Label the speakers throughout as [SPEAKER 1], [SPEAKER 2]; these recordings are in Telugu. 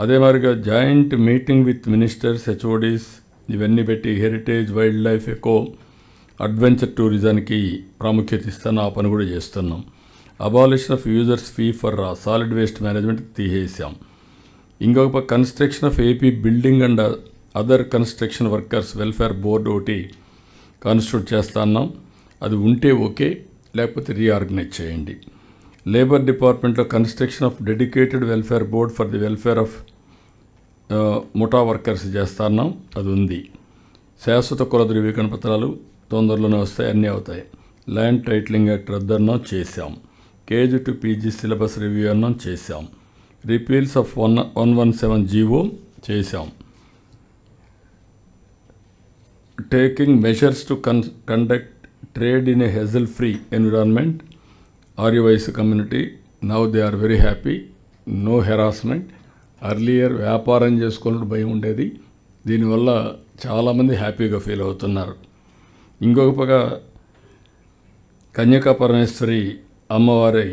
[SPEAKER 1] అదే మాదిరిగా joint meeting with ministers, HODs ఇవన్నీ పెట్టి heritage, wild life, eco, adventure టూరిజానికి ప్రాముఖ్యత ఇస్తాను. ఆ పని కూడా చేస్తున్నాం. Abolition of users fee for solid waste management తీసేసాం. ఇంకొక పక్క construction of AP building and other construction workers welfare board ఒకటి కాన్స్టిట్యూట్ చేస్తా ఉన్నాం. అది ఉంటే ఓకే, లేకపోతే రీఆర్గనైజ్ చేయండి. లేబర్ డిపార్ట్మెంట్లో construction of dedicated welfare board for the welfare of ముఠా వర్కర్స్ చేస్తున్నాం. అది ఉంది. శాశ్వత కుల ధృవీకరణ పత్రాలు తొందరలోనే వస్తాయి, అన్నీ అవుతాయి. ల్యాండ్ టైటిలింగ్ యాక్ట్ రద్దు అన్నాం, చేశాం. KG to PG syllabus review అన్నాం, చేశాం. రిపీల్స్ ఆఫ్ 117 జీవో చేశాం. Taking measures to conduct trade in a hassle free environment. Aryavysya community now they are very happy, no harassment. Earlier వ్యాపారం చేసుకున్నట్టు భయం ఉండేది, దీనివల్ల చాలామంది హ్యాపీగా ఫీల్ అవుతున్నారు. ఇంకొక పక్క కన్యకా పరమేశ్వరి అమ్మవారి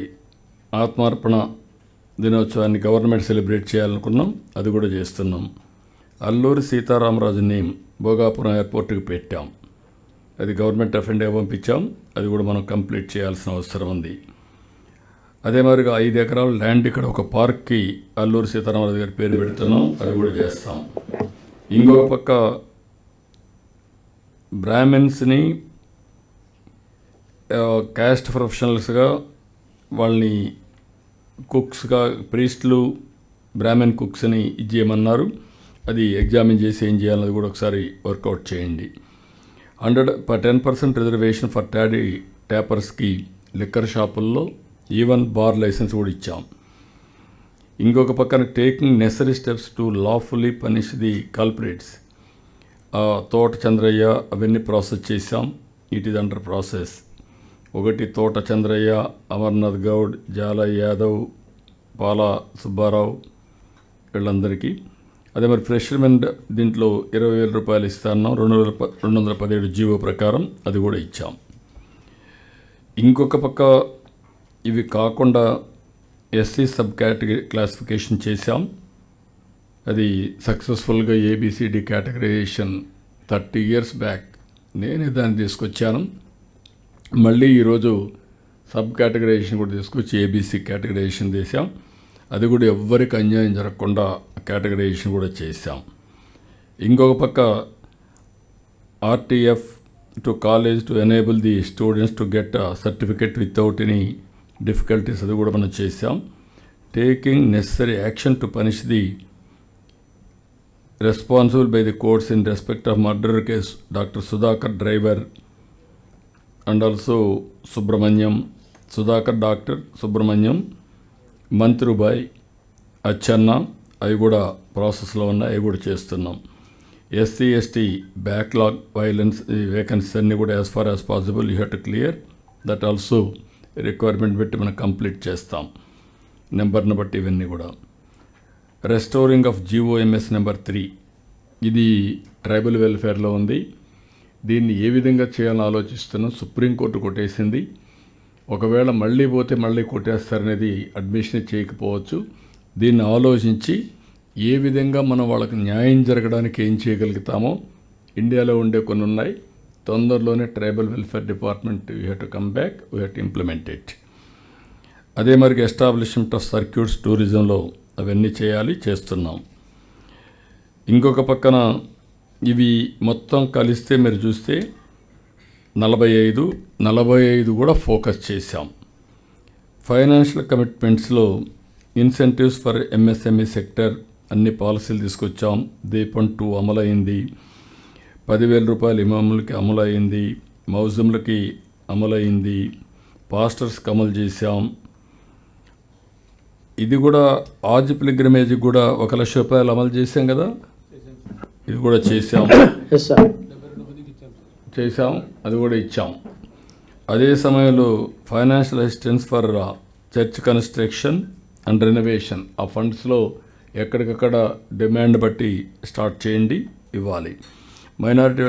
[SPEAKER 1] ఆత్మార్పణ దినోత్సవాన్ని గవర్నమెంట్ సెలబ్రేట్ చేయాలనుకున్నాం, అది కూడా చేస్తున్నాం. అల్లూరి సీతారామరాజు నేమ్ భోగాపురం ఎయిర్పోర్ట్కి పెట్టాం, అది గవర్నమెంట్ ఆఫ్ ఇండియా పంపించాం, అది కూడా మనం కంప్లీట్ చేయాల్సిన అవసరం ఉంది. అదే మాదిరిగా 5 ఎకరాల ల్యాండ్ ఇక్కడ ఒక పార్క్కి అల్లూరి సీతారామరాజు గారి పేరు పెడుతున్నాం, అది కూడా చేస్తాం. ఇంకొక పక్క బ్రాహ్మిన్స్ని క్యాస్ట్ ప్రొఫెషనల్స్గా వాళ్ళని కుక్స్గా, ప్రీస్టులు బ్రాహ్మణ్ కుక్స్ని ఇచ్చేయమన్నారు. అది ఎగ్జామిన్ చేసి ఏం చేయాలన్నది కూడా ఒకసారి వర్కౌట్ చేయండి. 10% రిజర్వేషన్ ఫర్ ట్యాపర్స్కి లిక్కర్ షాపుల్లో ఈవెన్ బార్ లైసెన్స్ కూడా ఇచ్చాం. ఇంకొక పక్కన taking necessary steps to lawfully punish the culprits. తోట చంద్రయ్య అవన్నీ ప్రాసెస్ చేశాం, ఇట్ ఈజ్ అండర్ ప్రాసెస్. ఒకటి తోట చంద్రయ్య, అమర్నాథ్ గౌడ్, జాల యాదవ్, పాలా సుబ్బారావు వీళ్ళందరికీ. అదే మరి ఫ్రెష్మెన్ దీంట్లో 20,000 రూపాయలు ఇస్తాను, 217 జీవో ప్రకారం అది కూడా ఇచ్చాం. ఇంకొక పక్క ఇవి కాకుండా ఎస్సీ సబ్ కేటగిరీ క్లాసిఫికేషన్ చేశాం, అది సక్సెస్ఫుల్గా ఏబిసిడి కేటగరైజేషన్ 30 years బ్యాక్ నేనే దాన్ని తీసుకొచ్చాను. మళ్ళీ ఈరోజు సబ్ కేటగరైజేషన్ కూడా తీసుకొచ్చి ఏబీసీ కేటగరైజేషన్ చేశాం, అది కూడా ఎవ్వరికి అన్యాయం జరగకుండా కేటగరైజేషన్ కూడా చేశాం. ఇంకొక పక్క RTF to college to enable the students to get certificate without any difficulties, అది కూడా మనం చేశాం. Taking necessary action to punish the responsible by the courts in respect of murder case doctor Sudhakar driver and also Sudhakar doctor Subrahmanyam, మంత్రుబాయ్, అచ్చన్న, అవి కూడా ప్రాసెస్లో ఉన్నాయి, అవి కూడా చేస్తున్నాం. SC ST backlog violence vacancies అన్నీ కూడా as far as possible you have to clear that also requirement పెట్టి మనం కంప్లీట్ చేస్తాం, నెంబర్ని బట్టి ఇవన్నీ కూడా. రెస్టోరింగ్ ఆఫ్ జీఓఎంఎస్ నెంబర్ 3 ఇది ట్రైబల్ వెల్ఫేర్లో ఉంది. దీన్ని ఏ విధంగా చేయాలని ఆలోచిస్తున్నాం. సుప్రీంకోర్టు కొట్టేసింది, ఒకవేళ మళ్ళీ పోతే మళ్ళీ కొట్టేస్తారనేది అడ్మిషన్ చేయకపోవచ్చు. దీన్ని ఆలోచించి ఏ విధంగా మనం వాళ్ళకి న్యాయం జరగడానికి ఏం చేయగలుగుతామో ఇండియాలో ఉండే కొన్ని ఉన్నాయి. తొందరలోనే tribal welfare department you have to come back, we have to implement it. అదే మరి ఎస్టాబ్లిష్మెంట్ ఆఫ్ సర్క్యూట్స్ టూరిజంలో అవన్నీ చేస్తున్నాం. ఇంకొక పక్కన ఇవి మొత్తం కలిస్తే మీరు చూస్తే 45 కూడా ఫోకస్ చేశాం. ఫైనాన్షియల్ కమిట్మెంట్స్లో ఇన్సెంటివ్స్ ఫర్ ఎంఎస్ఎంఈ సెక్టర్ అన్ని పాలసీలు తీసుకొచ్చాం. దీపం 2 అమలైంది, 10,000 రూపాయలు ఇమాములకి అమలైంది, మౌజుంలకి అమలైంది, పాస్టర్స్కి అమలు చేశాం. ఇది కూడా ఆజ్ పిల్గ్రిమేజ్కి కూడా 1,00,000 రూపాయలు అమలు చేశాం కదా, ఇది కూడా చేశాం, అది కూడా ఇచ్చాం. అదే సమయంలో financial assistance for church construction and renovation, ఆ ఫండ్స్లో ఎక్కడికక్కడ డిమాండ్ బట్టి స్టార్ట్ చేయండి, ఇవ్వాలి. మైనారిటీ